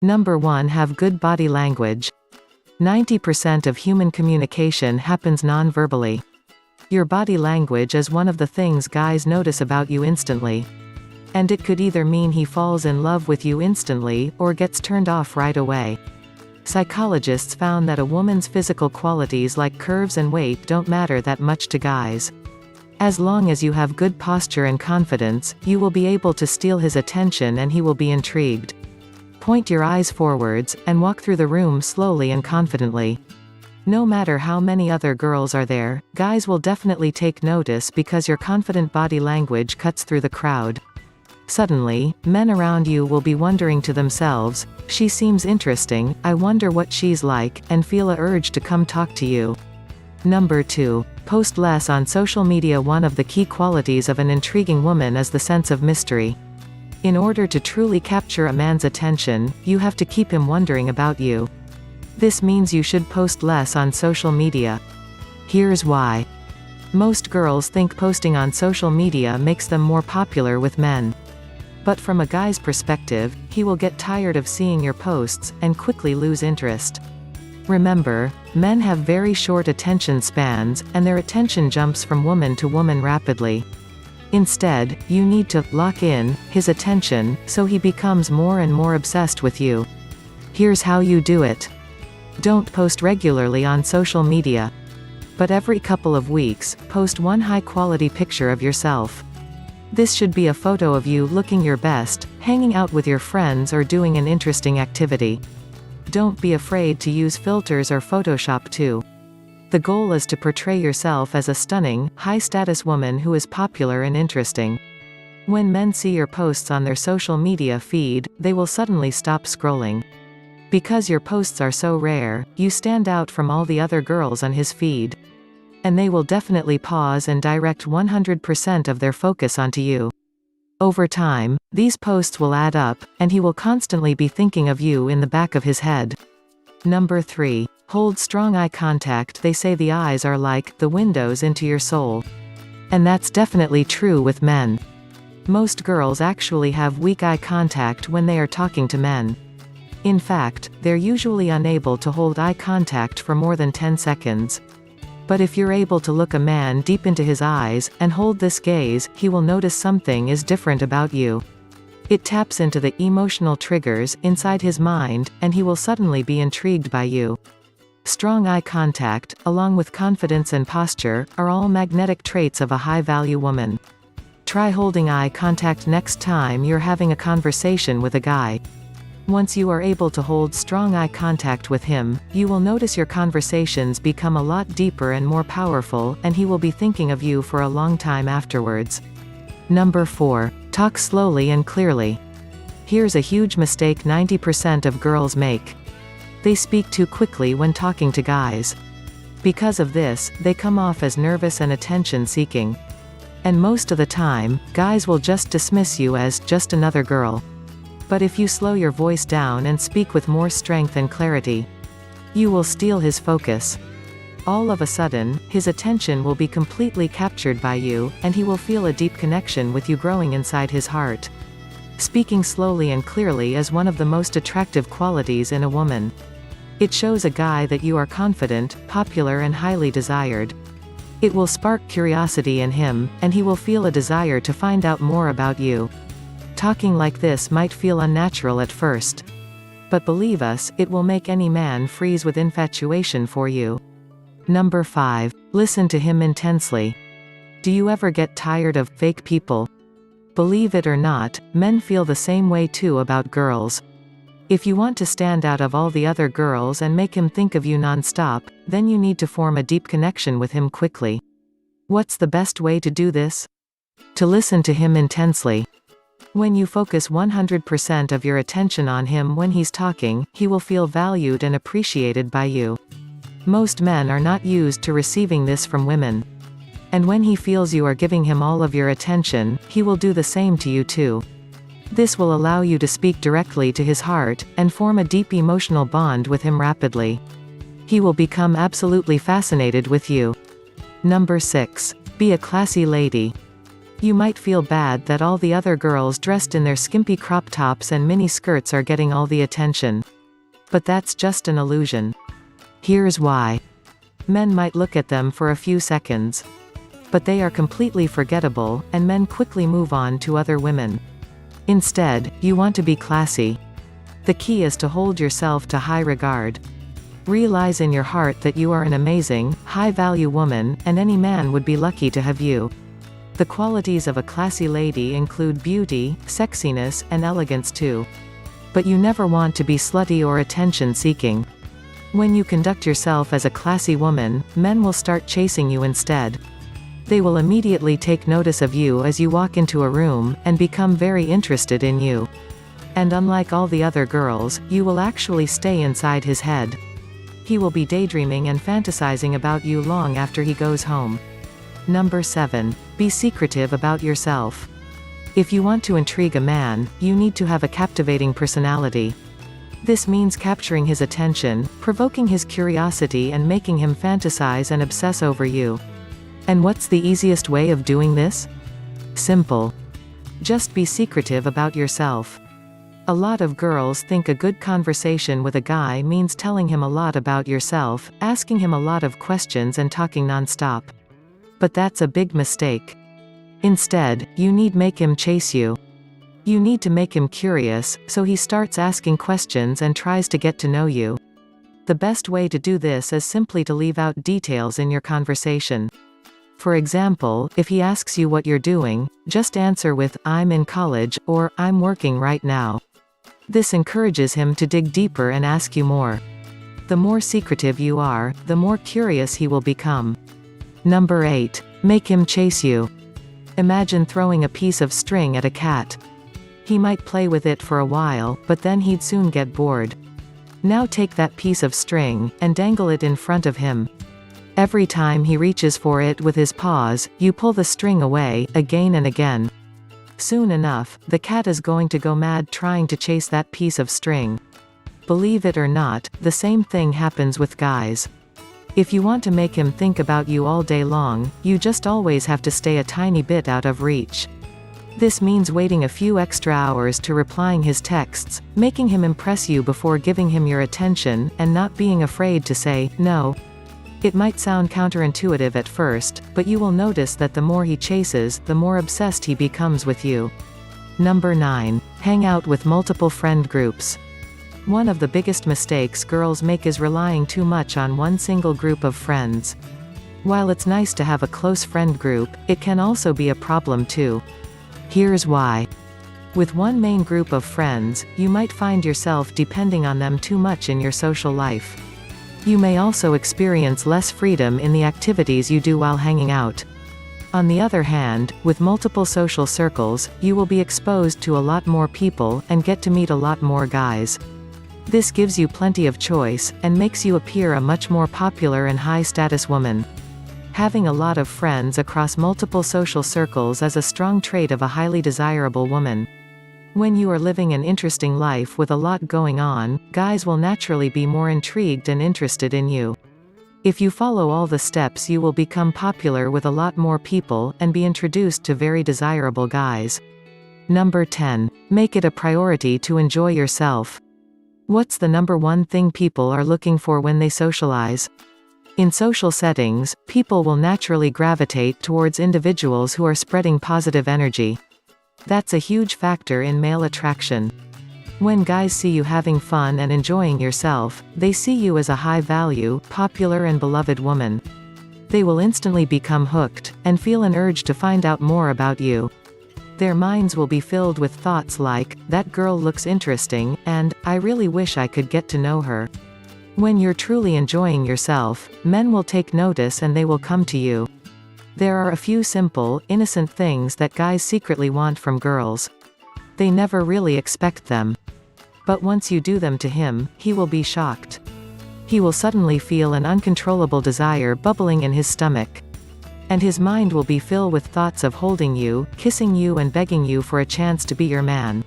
Number 1. Have good body language. 90% of human communication happens non-verbally. Your body language is one of the things guys notice about you instantly. And it could either mean he falls in love with you instantly, or gets turned off right away. Psychologists found that a woman's physical qualities like curves and weight don't matter that much to guys. As long as you have good posture and confidence, you will be able to steal his attention and he will be intrigued. Point your eyes forwards, and walk through the room slowly and confidently. No matter how many other girls are there, guys will definitely take notice because your confident body language cuts through the crowd. Suddenly, men around you will be wondering to themselves, "She seems interesting, I wonder what she's like," and feel a urge to come talk to you. Number 2. Post less on social media. One of the key qualities of an intriguing woman is the sense of mystery. In order to truly capture a man's attention, you have to keep him wondering about you. This means you should post less on social media. Here's why. Most girls think posting on social media makes them more popular with men. But from a guy's perspective, he will get tired of seeing your posts, and quickly lose interest. Remember, men have very short attention spans, and their attention jumps from woman to woman rapidly. Instead, you need to lock in his attention, so he becomes more and more obsessed with you. Here's how you do it. Don't post regularly on social media. But every couple of weeks, post one high-quality picture of yourself. This should be a photo of you looking your best, hanging out with your friends or doing an interesting activity. Don't be afraid to use filters or Photoshop too. The goal is to portray yourself as a stunning, high-status woman who is popular and interesting. When men see your posts on their social media feed, they will suddenly stop scrolling. Because your posts are so rare, you stand out from all the other girls on his feed. And they will definitely pause and direct 100% of their focus onto you. Over time, these posts will add up, and he will constantly be thinking of you in the back of his head. Number 3. Hold strong eye contact. They say the eyes are like the windows into your soul. And that's definitely true with men. Most girls actually have weak eye contact when they are talking to men. In fact, they're usually unable to hold eye contact for more than 10 seconds. But if you're able to look a man deep into his eyes, and hold this gaze, he will notice something is different about you. It taps into the emotional triggers inside his mind, and he will suddenly be intrigued by you. Strong eye contact, along with confidence and posture, are all magnetic traits of a high-value woman. Try holding eye contact next time you're having a conversation with a guy. Once you are able to hold strong eye contact with him, you will notice your conversations become a lot deeper and more powerful, and he will be thinking of you for a long time afterwards. Number 4. Talk slowly and clearly. Here's a huge mistake 90% of girls make. They speak too quickly when talking to guys. Because of this, they come off as nervous and attention-seeking. And most of the time, guys will just dismiss you as just another girl. But if you slow your voice down and speak with more strength and clarity, you will steal his focus. All of a sudden, his attention will be completely captured by you, and he will feel a deep connection with you growing inside his heart. Speaking slowly and clearly is one of the most attractive qualities in a woman. It shows a guy that you are confident, popular and highly desired. It will spark curiosity in him, and he will feel a desire to find out more about you. Talking like this might feel unnatural at first. But believe us, it will make any man freeze with infatuation for you. Number 5. Listen to him intensely. Do you ever get tired of fake people? Believe it or not, men feel the same way too about girls. If you want to stand out of all the other girls and make him think of you non-stop, then you need to form a deep connection with him quickly. What's the best way to do this? To listen to him intensely. When you focus 100% of your attention on him when he's talking, he will feel valued and appreciated by you. Most men are not used to receiving this from women. And when he feels you are giving him all of your attention, he will do the same to you too. This will allow you to speak directly to his heart, and form a deep emotional bond with him rapidly. He will become absolutely fascinated with you. Number 6. Be a classy lady. You might feel bad that all the other girls dressed in their skimpy crop tops and mini skirts are getting all the attention. But that's just an illusion. Here's why. Men might look at them for a few seconds. But they are completely forgettable, and men quickly move on to other women. Instead, you want to be classy. The key is to hold yourself to high regard. Realize in your heart that you are an amazing, high-value woman, and any man would be lucky to have you. The qualities of a classy lady include beauty, sexiness, and elegance too. But you never want to be slutty or attention-seeking. When you conduct yourself as a classy woman, men will start chasing you instead. They will immediately take notice of you as you walk into a room, and become very interested in you. And unlike all the other girls, you will actually stay inside his head. He will be daydreaming and fantasizing about you long after he goes home. Number 7. Be secretive about yourself. If you want to intrigue a man, you need to have a captivating personality. This means capturing his attention, provoking his curiosity and making him fantasize and obsess over you. And what's the easiest way of doing this? Simple. Just be secretive about yourself. A lot of girls think a good conversation with a guy means telling him a lot about yourself, asking him a lot of questions and talking non-stop. But that's a big mistake. Instead, you need make him chase you. You need to make him curious, so he starts asking questions and tries to get to know you. The best way to do this is simply to leave out details in your conversation. For example, if he asks you what you're doing, just answer with, "I'm in college," or, "I'm working right now." This encourages him to dig deeper and ask you more. The more secretive you are, the more curious he will become. Number 8. Make him chase you. Imagine throwing a piece of string at a cat. He might play with it for a while, but then he'd soon get bored. Now take that piece of string, and dangle it in front of him. Every time he reaches for it with his paws, you pull the string away, again and again. Soon enough, the cat is going to go mad trying to chase that piece of string. Believe it or not, the same thing happens with guys. If you want to make him think about you all day long, you just always have to stay a tiny bit out of reach. This means waiting a few extra hours to replying his texts, making him impress you before giving him your attention, and not being afraid to say no. It might sound counterintuitive at first, but you will notice that the more he chases, the more obsessed he becomes with you. Number 9. Hang out with multiple friend groups. One of the biggest mistakes girls make is relying too much on one single group of friends. While it's nice to have a close friend group, it can also be a problem too. Here's why. With one main group of friends, you might find yourself depending on them too much in your social life. You may also experience less freedom in the activities you do while hanging out. On the other hand, with multiple social circles, you will be exposed to a lot more people, and get to meet a lot more guys. This gives you plenty of choice, and makes you appear a much more popular and high-status woman. Having a lot of friends across multiple social circles is a strong trait of a highly desirable woman. When you are living an interesting life with a lot going on, guys will naturally be more intrigued and interested in you. If you follow all the steps, you will become popular with a lot more people, and be introduced to very desirable guys. Number 10. Make it a priority to enjoy yourself. What's the number one thing people are looking for when they socialize? In social settings, people will naturally gravitate towards individuals who are spreading positive energy. That's a huge factor in male attraction. When guys see you having fun and enjoying yourself, they see you as a high-value, popular and beloved woman. They will instantly become hooked, and feel an urge to find out more about you. Their minds will be filled with thoughts like, "That girl looks interesting," and, "I really wish I could get to know her." When you're truly enjoying yourself, men will take notice and they will come to you. There are a few simple, innocent things that guys secretly want from girls. They never really expect them. But once you do them to him, he will be shocked. He will suddenly feel an uncontrollable desire bubbling in his stomach. And his mind will be filled with thoughts of holding you, kissing you and begging you for a chance to be your man.